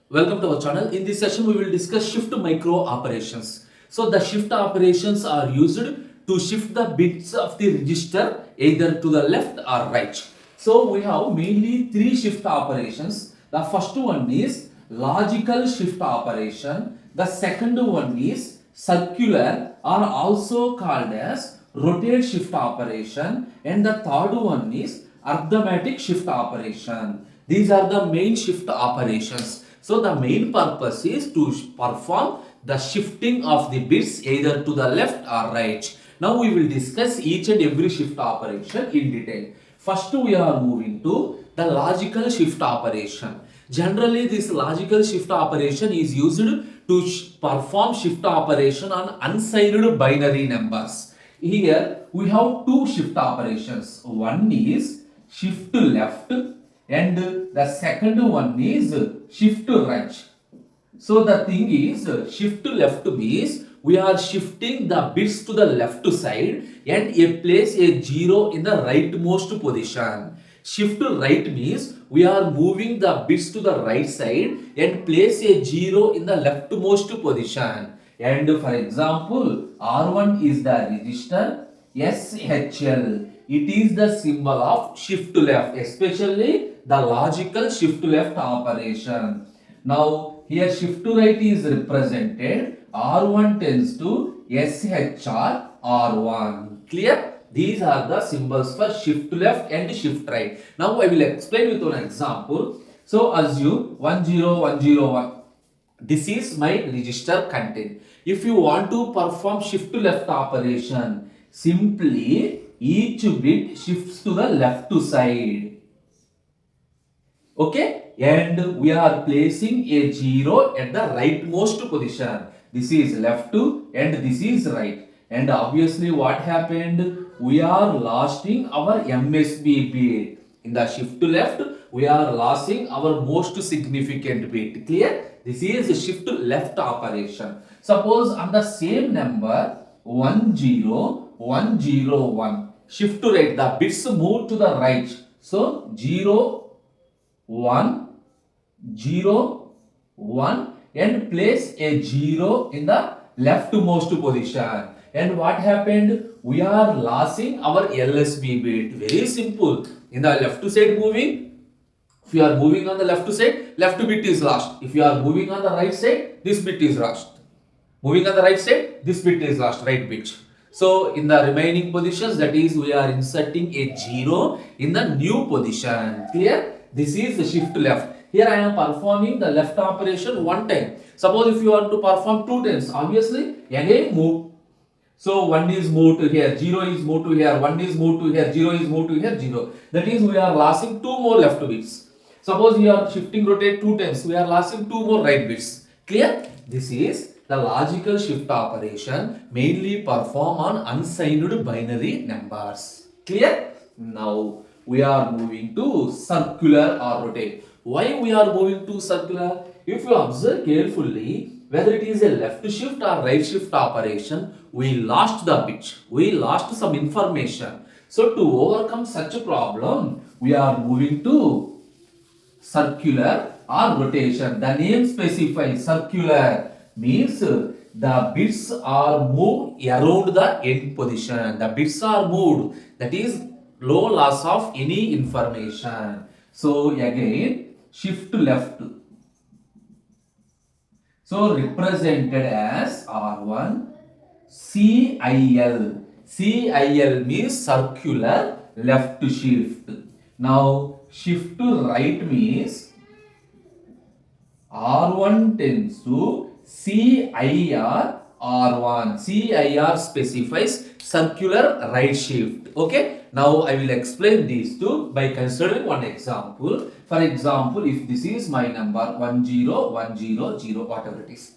Welcome to our channel. In this session, we will discuss shift micro operations. So the shift operations are used to shift the bits of the register either to the left or right. So we have mainly three shift operations. The first one is logical shift operation. The second one is circular or also called as rotate shift operation, and the third one is arithmetic shift operation. These are the main shift operations. So the main purpose is to perform the shifting of the bits either to the left or right. Now we will discuss each and every shift operation in detail. First we are moving to the logical shift operation. Generally this logical shift operation is used to perform shift operation on unsigned binary numbers. Here we have two shift operations. One is shift to left and the second one is shift to right. So the thing is shift to left means we are shifting the bits to the left side and place a 0 in the rightmost position. Shift to right means we are moving the bits to the right side and place a 0 in the leftmost position. And for example, R1 is the register SHL. It is the symbol of shift to left, especially the logical shift to left operation. Now here shift to right is represented. R1 tends to SHR R1. Clear? These are the symbols for shift left and shift right. Now I will explain with an example. So assume 10101. This is my register content. If you want to perform shift to left operation, simply each bit shifts to the left side. Okay, and we are placing a 0 at the rightmost position. This is left and this is right. And obviously what happened? We are losing our MSB bit. In the shift to left, we are losing our most significant bit. Clear? This is a shift to left operation. Suppose on the same number 10101, shift to right, the bits move to the right. So 0 1 0 1 and place a 0 in the leftmost position. And what happened? We are losing our LSB bit. Very simple. In the left side moving, if you are moving on the left side, left bit is lost. If you are moving on the right side, this bit is lost. Moving on the right side, this bit is lost, right bit. So in the remaining positions, that is we are inserting a 0 in the new position. Clear? This is the shift left. Here I am performing the left operation one time. Suppose if you want to perform two times, obviously again move. So 1 is moved to here, 0 is moved to here, 1 is moved to here, 0 is moved to here, 0. That is we are losing two more left bits. Suppose we are shifting rotate two times, we are losing two more right bits. Clear? This is the logical shift operation mainly perform on unsigned binary numbers. Clear? Now we are moving to circular or rotate. Why we are moving to circular? If you observe carefully, whether it is a left shift or right shift operation, we lost the bit. We lost some information. So to overcome such a problem, we are moving to circular or rotation. The name specifies circular means the bits are moved around the end position. The bits are moved. That is low loss of any information. So again shift left. So represented as R1 CIL. CIL means circular left shift. Now shift to right means R1 tends to CIR R1. CIR specifies circular right shift. Okay. Now I will explain these two by considering one example. For example, if this is my number 10100, whatever it is.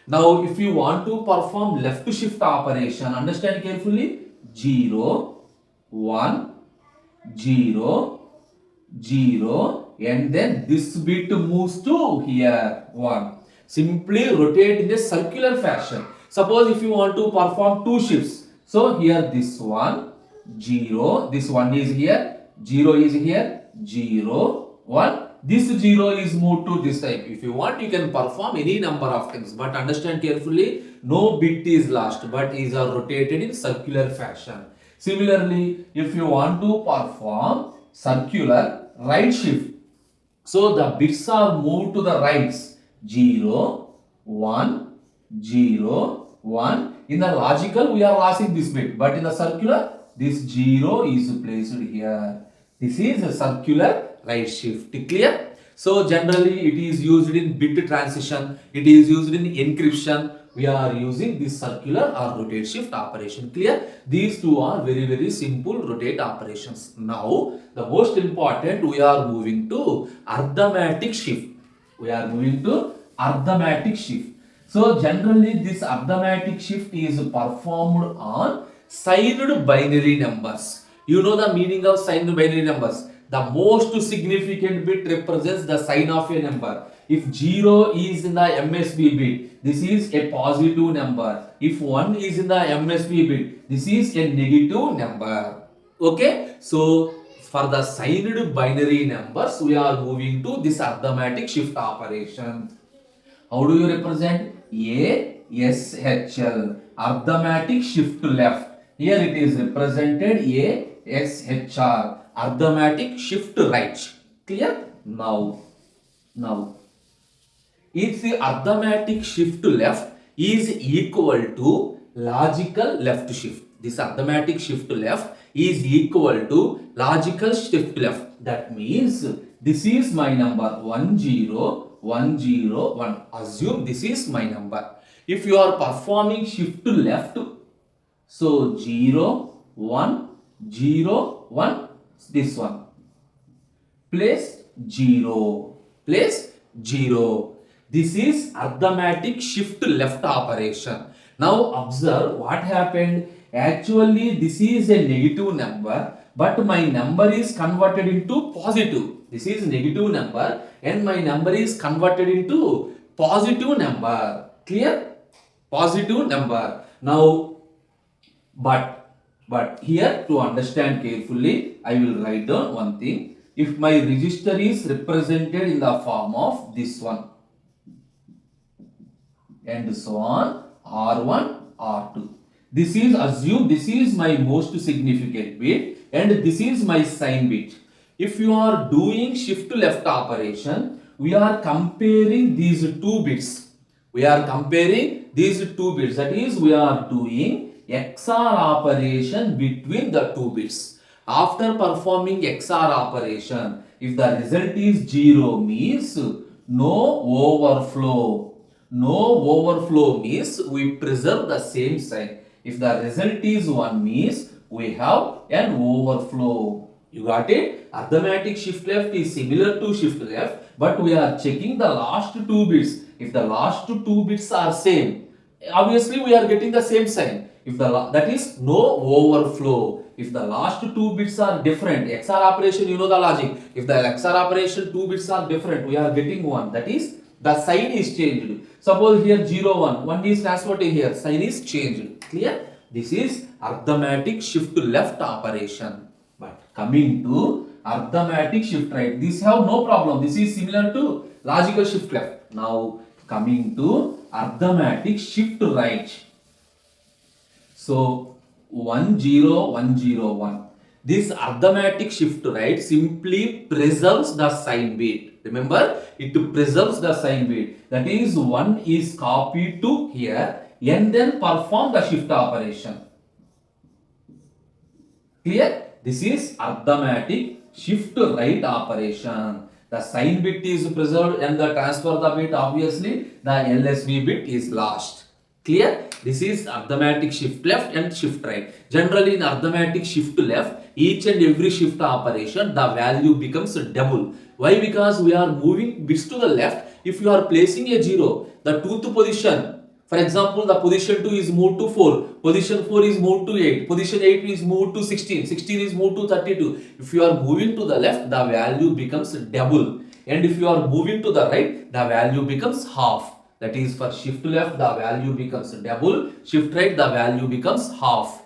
Now if you want to perform left shift operation, understand carefully. 0 1 0 0 and then this bit moves to here 1. Simply rotate in a circular fashion. Suppose if you want to perform two shifts, so here this one 0, this one is here, 0 is here, 0 1, this 0 is moved to this type. If you want, you can perform any number of things, but understand carefully, no bit is lost, but is rotated in circular fashion. Similarly, if you want to perform circular right shift, so the bits are moved to the rights, 0, 1, 0, 1. In the logical, we are losing this bit, but in the circular, this 0 is placed here. This is a circular right shift. Clear? So generally it is used in bit transition. It is used in encryption. We are using this circular or rotate shift operation. Clear? These two are very simple rotate operations. Now the most important, we are moving to arithmetic shift. We are moving to arithmetic shift. So generally this arithmetic shift is performed on signed binary numbers. You know the meaning of signed binary numbers. The most significant bit represents the sign of a number. If 0 is in the MSB bit, this is a positive number. If 1 is in the MSB bit, this is a negative number. Okay? So for the signed binary numbers, we are moving to this arithmetic shift operation. How do you represent? ASHL, arithmetic shift left. Here it is represented ASHR, arithmetic shift right. Clear? Now, if the arithmetic shift left is equal to logical left shift, this arithmetic shift left is equal to logical shift left. That means this is my number 10101. Assume this is my number. If you are performing shift left, so 0 1 0 1, this one, place 0, place 0. This is arithmetic shift left operation. Now observe what happened. Actually this is a negative number, but my number is converted into positive. This is negative number and my number is converted into positive number. Clear? Positive number. Now but here, to understand carefully, I will write down one thing. If my register is represented in the form of this one and so on, R1, R2. This is, assume this is my most significant bit and this is my sign bit. If you are doing shift left operation, we are comparing these two bits. We are comparing these two bits. That is, we are doing XOR operation between the two bits. After performing XOR operation, if the result is 0 means no overflow. No overflow means we preserve the same sign. If the result is 1 means we have an overflow. You got it? Arithmetic shift left is similar to shift left, but we are checking the last two bits. If the last two bits are same, obviously we are getting the same sign. If that is no overflow. If the last two bits are different, XOR operation, you know the logic. If the XOR operation two bits are different, we are getting 1. That is, the sign is changed. Suppose here 0 1, 1 is transferred to here, sign is changed. Clear? This is arithmetic shift left operation. But coming to arithmetic shift right, this have no problem. This is similar to logical shift left. Now coming to arithmetic shift right. So 10101. This arithmetic shift right simply preserves the sign bit. Remember, it preserves the sign bit. That is, 1 is copied to here and then perform the shift operation. Clear? This is arithmetic shift right operation. The sign bit is preserved and the transfer the bit, obviously the LSB bit is lost. Clear? This is arithmetic shift left and shift right. Generally in arithmetic shift left, each and every shift operation, the value becomes double. Why? Because we are moving bits to the left. If you are placing a 0, the 2th position, for example, the position 2 is moved to 4, position 4 is moved to 8, position 8 is moved to 16, 16 is moved to 32. If you are moving to the left, the value becomes double. And if you are moving to the right, the value becomes half. That is, for shift left, the value becomes double. Shift right, the value becomes half.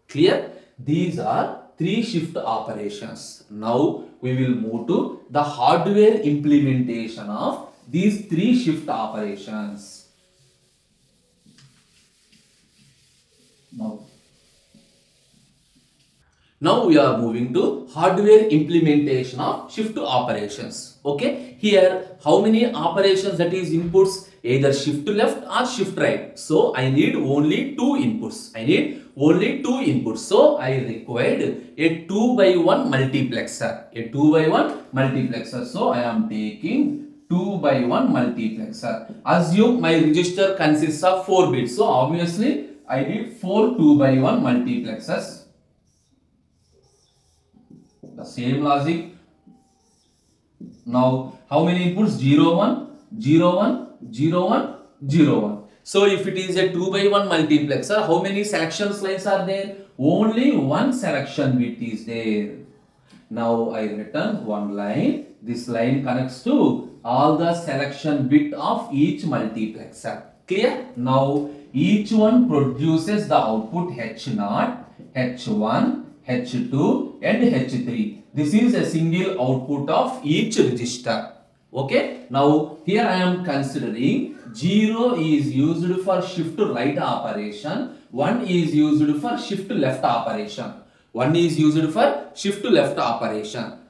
Clear? These are three shift operations. Now we will move to the hardware implementation of these three shift operations. Now we are moving to hardware implementation of shift operations. Okay, here how many operations, that is inputs, either shift left or shift right. So I need only two inputs. So I required a 2 by 1 multiplexer. So I am taking 2 by 1 multiplexer. Assume my register consists of 4 bits. So obviously I need 4 2 by 1 multiplexers. The same logic. Now how many inputs? 0 1 0 1 0 1 0 1. So if it is a 2 by 1 multiplexer, how many selection lines are there? Only one selection bit is there. Now I return one line. This line connects to all the selection bit of each multiplexer. Clear? Now each one produces the output H0, H1, H2 and H3. This is a single output of each register. Okay. Now here I am considering 0 is used for shift right operation. 1 is used for shift left operation.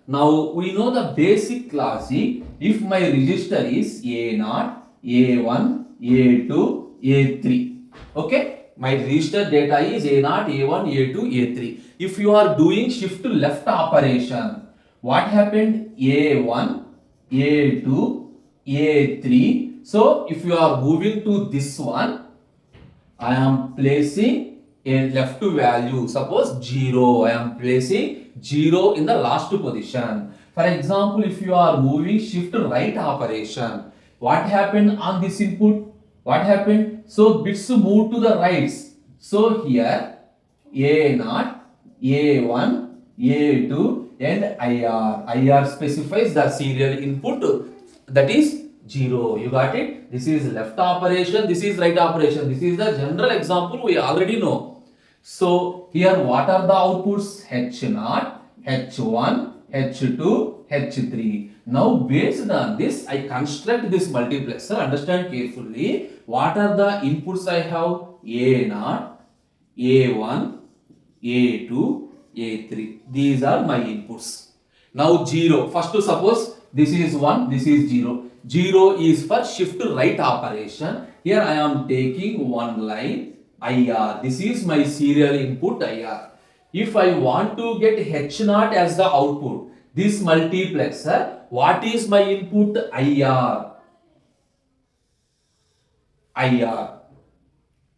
Now we know the basic logic. If my register is A0, A1, A2, A3. Okay. My register data is A0, A1, A2, A3. If you are doing shift left operation, what happened? A1, A2, A3. So if you are moving to this one, I am placing a left value. Suppose 0. I am placing 0 in the last position. For example, if you are moving shift right operation, what happened on this input? What happened? So bits move to the rights. So here A0, A1, A2 and IR. IR specifies the serial input, that is 0. You got it? This is left operation, this is right operation. This is the general example we already know. So here what are the outputs? H0, H1, H2, H3. Now based on this, I construct this multiplexer. Understand carefully. What are the inputs I have? A0, A1, A2, A3. These are my inputs. Now 0. First suppose this is 1, this is 0. 0 is for shift right operation. Here I am taking one line IR. This is my serial input IR. If I want to get H0 as the output, this multiplexer, what is my input? IR.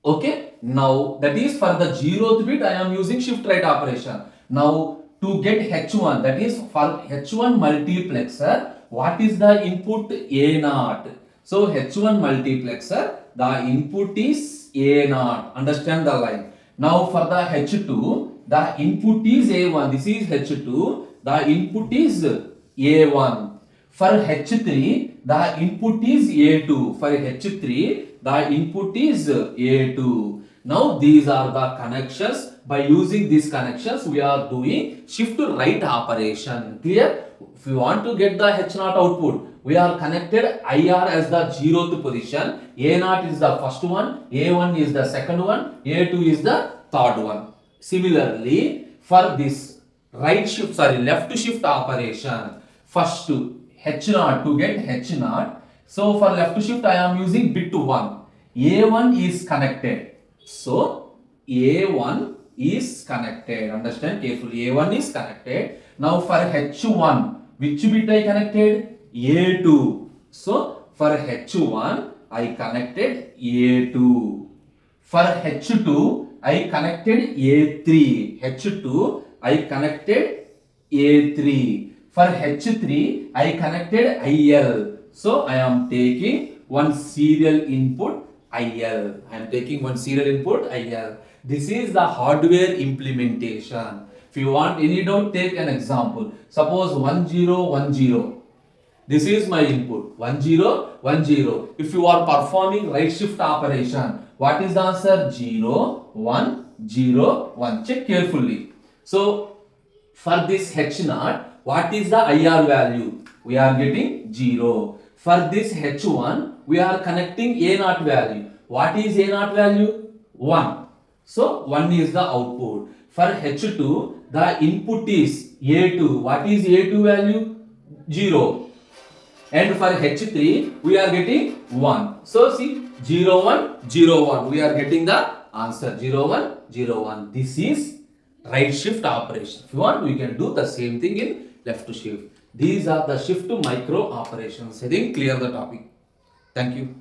Okay. Now that is for the 0th bit I am using shift right operation. Now to get H1, that is for H1 multiplexer, what is the input? A0. So H1 multiplexer, the input is A0. Understand the line. Now for the H2, the input is A1. This is H2. The input is A1. For H3, the input is A2. For H3, the input is A2. Now these are the connections. By using these connections, we are doing shift right operation. Clear? If you want to get the H0 output, we are connected IR as the 0th position. A0 is the first one, A1 is the second one, A2 is the third one. Similarly, for this left shift operation, first H0 to get H0. So for left shift, I am using bit 1. A1 is connected. So A1 is connected. Understand carefully. A1 is connected. Now for H1, which bit I connected? A2. So for H1, I connected A2. For H2, I connected A3. H2, I connected A3. For H3, I connected IL. So I am taking one serial input IL. This is the hardware implementation. If you want any doubt, take an example. Suppose 1010. This is my input 1010. If you are performing right shift operation, what is the answer? 0 1 0 1. Check carefully. So For this H0, what is the IR value? We are getting 0. For this H1, we are connecting A0 value. What is A0 value? 1. So 1 is the output. For H2, the input is A2. What is A2 value? 0. And for H3, we are getting 1. So see, 0, 1, 0, 1. We are getting the answer 0, 1, 0, 1. This is right shift operation. If you want, we can do the same thing in left shift. These are the shift micro operations. I think clear the topic. Thank you.